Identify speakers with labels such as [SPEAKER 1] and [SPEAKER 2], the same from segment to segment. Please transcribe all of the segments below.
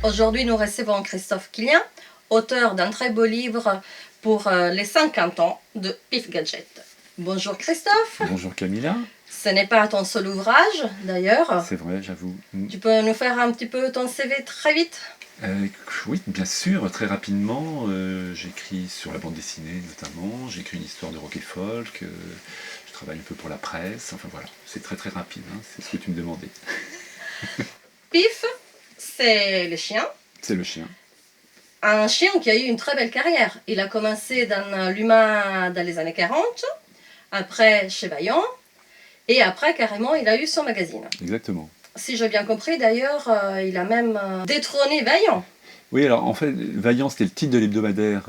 [SPEAKER 1] Aujourd'hui, nous recevons Christophe Quilien, auteur d'un très beau livre pour les 50 ans de Pif Gadget. Bonjour Christophe.
[SPEAKER 2] Bonjour Camilla.
[SPEAKER 1] Ce n'est pas ton seul ouvrage d'ailleurs.
[SPEAKER 2] C'est vrai, j'avoue.
[SPEAKER 1] Tu peux nous faire un petit peu ton CV très vite?
[SPEAKER 2] Oui, bien sûr, très rapidement. J'écris sur la bande dessinée notamment, j'écris une histoire de rock et folk, je travaille un peu pour la presse, enfin voilà, c'est très très rapide, hein, c'est ce que tu me demandais.
[SPEAKER 1] Pif, c'est le chien.
[SPEAKER 2] C'est le chien.
[SPEAKER 1] Un chien qui a eu une très belle carrière. Il a commencé dans l'humain dans les années 40, après chez Vaillant, et après carrément il a eu son magazine.
[SPEAKER 2] Exactement.
[SPEAKER 1] Si j'ai bien compris d'ailleurs, il a même détrôné Vaillant.
[SPEAKER 2] Oui, alors en fait, Vaillant, c'était le titre de l'hebdomadaire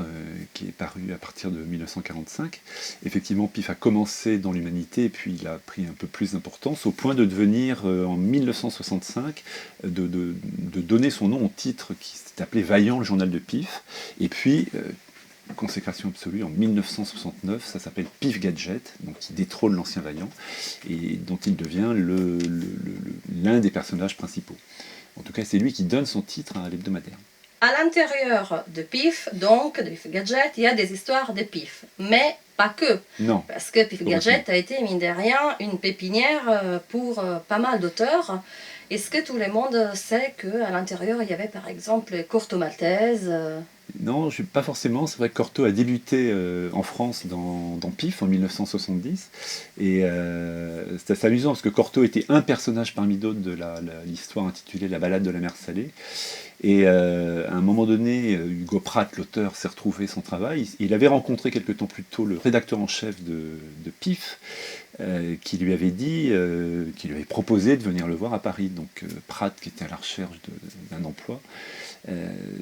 [SPEAKER 2] qui est paru à partir de 1945. Effectivement, Pif a commencé dans l'humanité et puis il a pris un peu plus d'importance au point de devenir, en 1965, de donner son nom au titre qui s'est appelé Vaillant, le journal de Pif. Et puis, consécration absolue en 1969, ça s'appelle Pif Gadget, donc qui détrône l'ancien Vaillant et dont il devient l'un des personnages principaux. En tout cas, c'est lui qui donne son titre à l'hebdomadaire.
[SPEAKER 1] À l'intérieur de Pif, donc de Pif Gadget, il y a des histoires de Pif, mais pas que.
[SPEAKER 2] Non.
[SPEAKER 1] Parce que Pif Gadget a été, mine de rien, une pépinière pour pas mal d'auteurs. Est-ce que tout le monde sait qu'à l'intérieur, il y avait par exemple Corto Maltese?
[SPEAKER 2] Non, pas forcément. C'est vrai que Corto a débuté en France dans Pif en 1970. Et c'est assez amusant parce que Corto était un personnage parmi d'autres de l'histoire intitulée La balade de la mer Salée. Et à un moment donné, Hugo Pratt, l'auteur, s'est retrouvé son travail. Il avait rencontré quelque temps plus tôt le rédacteur en chef de Pif, qui lui avait dit, qui lui avait proposé de venir le voir à Paris. Donc Pratt, qui était à la recherche d'un emploi,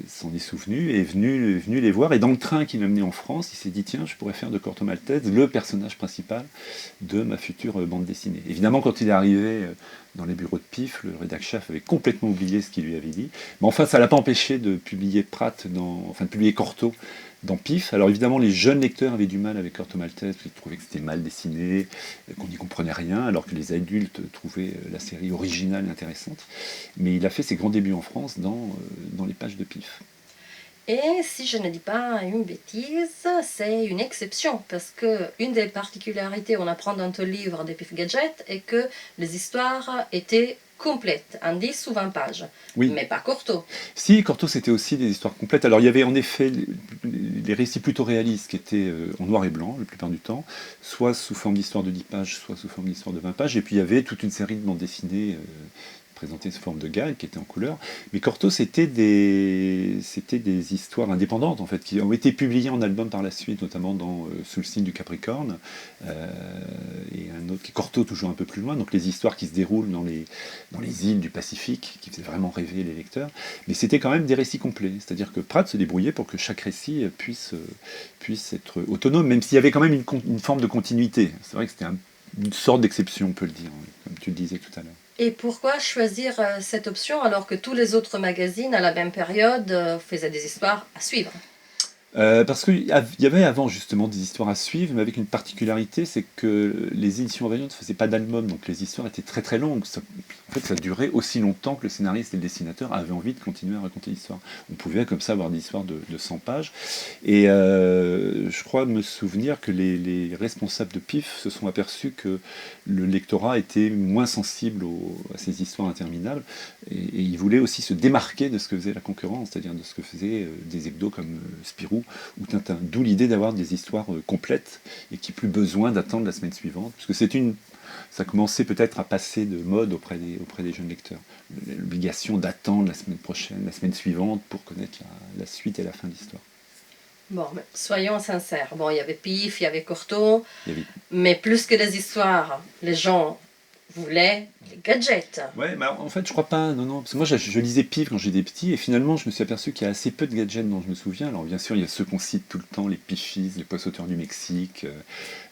[SPEAKER 2] s'en est souvenu et est venu les voir. Et dans le train qui l'a mené en France, il s'est dit tiens, je pourrais faire de Corto Maltese le personnage principal de ma future bande dessinée. Évidemment, quand il est arrivé dans les bureaux de Pif, le rédacteur chef avait complètement oublié ce qu'il lui avait dit. Mais enfin, ça ne l'a pas empêché de publier de publier Corto dans Pif. Alors évidemment, les jeunes lecteurs avaient du mal avec Corto Maltese, ils trouvaient que c'était mal dessiné, qu'on n'y comprenait rien, alors que les adultes trouvaient la série originale et intéressante. Mais il a fait ses grands débuts en France dans les pages de Pif.
[SPEAKER 1] Et si je ne dis pas une bêtise, c'est une exception, parce que une des particularités qu'on apprend dans ton livre de Pif Gadget est que les histoires étaient complètes, en 10 ou 20 pages,
[SPEAKER 2] Oui.
[SPEAKER 1] mais pas Corto.
[SPEAKER 2] Si, Corto c'était aussi des histoires complètes. Alors il y avait en effet les récits plutôt réalistes qui étaient en noir et blanc la plupart du temps, soit sous forme d'histoire de 10 pages, soit sous forme d'histoire de 20 pages, et puis il y avait toute une série de bandes dessinées présentées sous forme de gag qui étaient en couleur. Mais Corto c'était des histoires indépendantes en fait, qui ont été publiées en album par la suite, notamment Sous le signe du Capricorne, et un autre qui est Corto toujours un peu plus loin, donc les histoires qui se déroulent dans les îles du Pacifique, qui faisaient vraiment rêver les lecteurs. Mais c'était quand même des récits complets, c'est-à-dire que Pratt se débrouillait pour que chaque récit puisse être autonome, même s'il y avait quand même une forme de continuité. C'est vrai que c'était une sorte d'exception, on peut le dire, comme tu le disais tout à l'heure.
[SPEAKER 1] Et pourquoi choisir cette option alors que tous les autres magazines à la même période faisaient des histoires à suivre?
[SPEAKER 2] Parce qu'il y avait avant justement des histoires à suivre, mais avec une particularité, c'est que les éditions Vaillant ne faisaient pas d'album, donc les histoires étaient très très longues. En fait, ça durait aussi longtemps que le scénariste et le dessinateur avaient envie de continuer à raconter l'histoire. On pouvait comme ça avoir des histoires de 100 pages. Et je crois me souvenir que les responsables de Pif se sont aperçus que le lectorat était moins sensible à ces histoires interminables, et ils voulaient aussi se démarquer de ce que faisait la concurrence, c'est-à-dire de ce que faisaient des hebdos comme Spirou ou Tintin. D'où l'idée d'avoir des histoires complètes et qui n'ait plus besoin d'attendre la semaine suivante, puisque ça commençait peut-être à passer de mode auprès des jeunes lecteurs. L'obligation d'attendre la semaine prochaine, la semaine suivante pour connaître la suite et la fin de l'histoire.
[SPEAKER 1] Bon, mais soyons sincères. Bon, il y avait Pif, il y avait Corto, mais plus que des histoires, les gens voulaient les gadgets.
[SPEAKER 2] Ouais, bah en fait, je crois pas, non. Parce que moi, je lisais Pif quand j'étais petit, et finalement, je me suis aperçu qu'il y a assez peu de gadgets dont je me souviens. Alors, bien sûr, il y a ceux qu'on cite tout le temps, les Pifis, les poissoteurs du Mexique,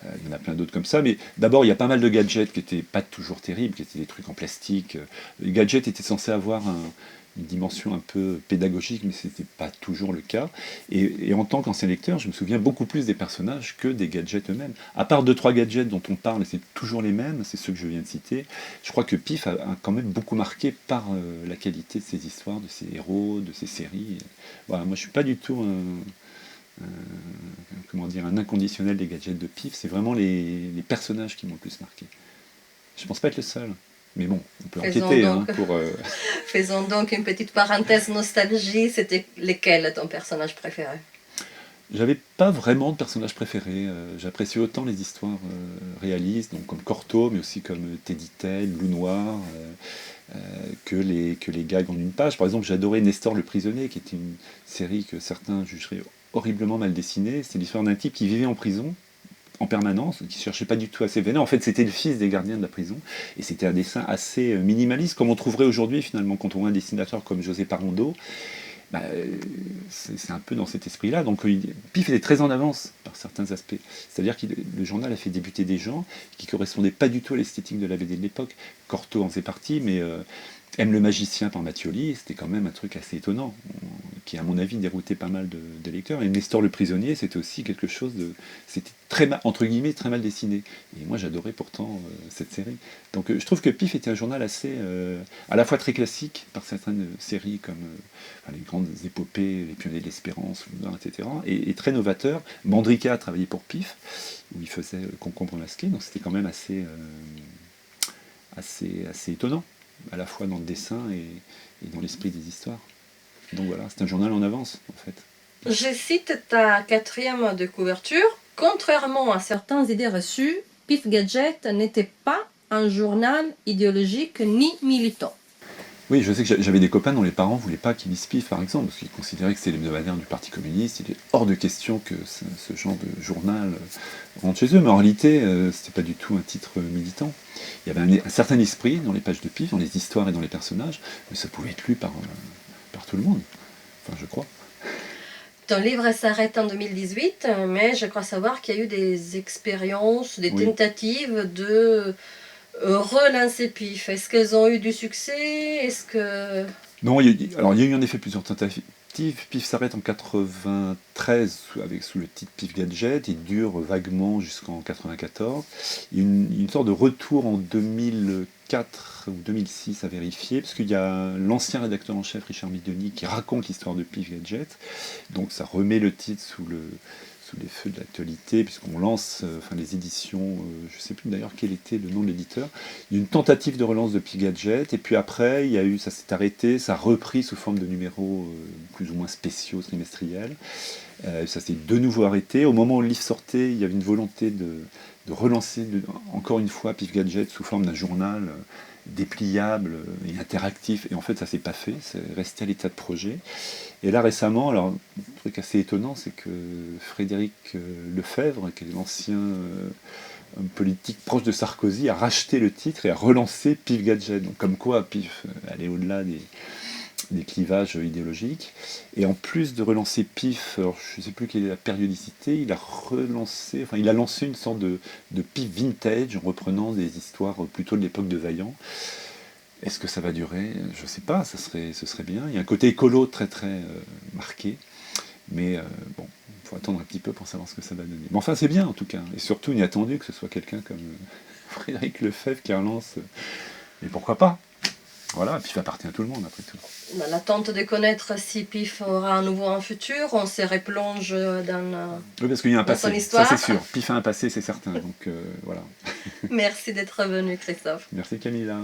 [SPEAKER 2] il y en a plein d'autres comme ça. Mais d'abord, il y a pas mal de gadgets qui étaient pas toujours terribles, qui étaient des trucs en plastique. Les gadgets étaient censés avoir une dimension un peu pédagogique, mais ce n'était pas toujours le cas. Et en tant qu'ancien lecteur, je me souviens beaucoup plus des personnages que des gadgets eux-mêmes. À part 2-3 gadgets dont on parle, et c'est toujours les mêmes, c'est ceux que je viens de citer, je crois que Pif a quand même beaucoup marqué par la qualité de ses histoires, de ses héros, de ses séries. Voilà, moi je suis pas du tout comment dire, un inconditionnel des gadgets de Pif, c'est vraiment les personnages qui m'ont le plus marqué. Je pense pas être le seul. Mais bon, on peut
[SPEAKER 1] Faisons
[SPEAKER 2] enquêter
[SPEAKER 1] donc,
[SPEAKER 2] pour...
[SPEAKER 1] faisons donc une petite parenthèse nostalgie. C'était lesquels ton personnage préféré?
[SPEAKER 2] J'avais pas vraiment de personnage préféré. J'apprécie autant les histoires réalistes, donc comme Corto, mais aussi comme Teddy Tail, Loup Noir, que les gags en une page. Par exemple, j'adorais Nestor le prisonnier, qui était une série que certains jugeraient horriblement mal dessinée. C'est l'histoire d'un type qui vivait en prison en permanence, qui ne cherchait pas du tout à s'événer. En fait, c'était le fils des gardiens de la prison, et c'était un dessin assez minimaliste, comme on trouverait aujourd'hui, finalement, quand on voit un dessinateur comme José Parondo. Bah, c'est un peu dans cet esprit-là. Donc Pif était très en avance par certains aspects. C'est-à-dire que le journal a fait débuter des gens qui ne correspondaient pas du tout à l'esthétique de la BD de l'époque. Corto en faisait partie, mais Aime le magicien par Mattioli, c'était quand même un truc assez étonnant, qui à mon avis déroutait pas mal de lecteurs. Et Nestor le prisonnier, c'était aussi quelque chose de... C'était très mal, entre guillemets, très mal dessiné. Et moi j'adorais pourtant cette série. Donc je trouve que Pif était un journal assez... à la fois très classique, par certaines séries comme les grandes épopées, Les Pionniers de l'Espérance, etc. Et très novateur. Mandrika a travaillé pour Pif, où il faisait Concombre masqué, donc c'était quand même assez étonnant, à la fois dans le dessin et dans l'esprit des histoires. Donc voilà, c'est un journal en avance, en fait.
[SPEAKER 1] Je cite ta quatrième de couverture. Contrairement à certaines idées reçues, Pif Gadget n'était pas un journal idéologique ni militant.
[SPEAKER 2] Oui, je sais que j'avais des copains dont les parents ne voulaient pas qu'ils lisent Pif, par exemple, parce qu'ils considéraient que c'était l'hebdomadaire du Parti communiste. Il est hors de question que ce genre de journal rentre chez eux, mais en réalité, c'était pas du tout un titre militant. Il y avait un certain esprit dans les pages de Pif, dans les histoires et dans les personnages, mais ça pouvait être lu par tout le monde, enfin je crois.
[SPEAKER 1] Ton livre s'arrête en 2018, mais je crois savoir qu'il y a eu des expériences, des tentatives de relancer Pif. Est-ce qu'elles ont eu du succès? Est-ce que...
[SPEAKER 2] Non, alors il y a eu en effet plusieurs tentatives. Pif s'arrête en 93 sous le titre Pif Gadget, il dure vaguement jusqu'en 94. Il y a une sorte de retour en 2004 ou 2006 à vérifier, parce qu'il y a l'ancien rédacteur en chef Richard Midoni qui raconte l'histoire de Pif Gadget, donc ça remet le titre sous les feux de l'actualité, puisqu'on lance les éditions, je ne sais plus d'ailleurs quel était le nom de l'éditeur. Il y a eu une tentative de relance de Pif Gadget, et puis après, ça s'est arrêté, ça a repris sous forme de numéros plus ou moins spéciaux, trimestriels. Ça s'est de nouveau arrêté. Au moment où le livre sortait, il y avait une volonté de relancer encore une fois Pif Gadget sous forme d'un journal dépliable et interactif, et en fait ça s'est pas fait, c'est resté à l'état de projet. Et là récemment, alors un truc assez étonnant, c'est que Frédéric Lefebvre, qui est l'ancien homme politique proche de Sarkozy, a racheté le titre et a relancé Pif Gadget. Donc comme quoi Pif allait au-delà des clivages idéologiques. Et en plus de relancer Pif, alors je ne sais plus quelle est la périodicité, il a lancé une sorte de Pif vintage en reprenant des histoires plutôt de l'époque de Vaillant. Est-ce que ça va durer? Je ne sais pas, ce serait bien. Il y a un côté écolo très très marqué, mais bon, il faut attendre un petit peu pour savoir ce que ça va donner. Mais enfin, c'est bien en tout cas, et surtout inattendu que ce soit quelqu'un comme Frédéric Lefebvre qui relance. Et pourquoi pas? Voilà, Pif appartient à tout le monde après tout.
[SPEAKER 1] Dans l'attente de connaître si Pif aura à nouveau un futur, on se replonge dans,
[SPEAKER 2] oui, parce qu'il y a un passé,
[SPEAKER 1] son histoire.
[SPEAKER 2] Ça c'est sûr. Pif a un passé, c'est certain. Donc voilà.
[SPEAKER 1] Merci d'être venu, Christophe.
[SPEAKER 2] Merci Camilla.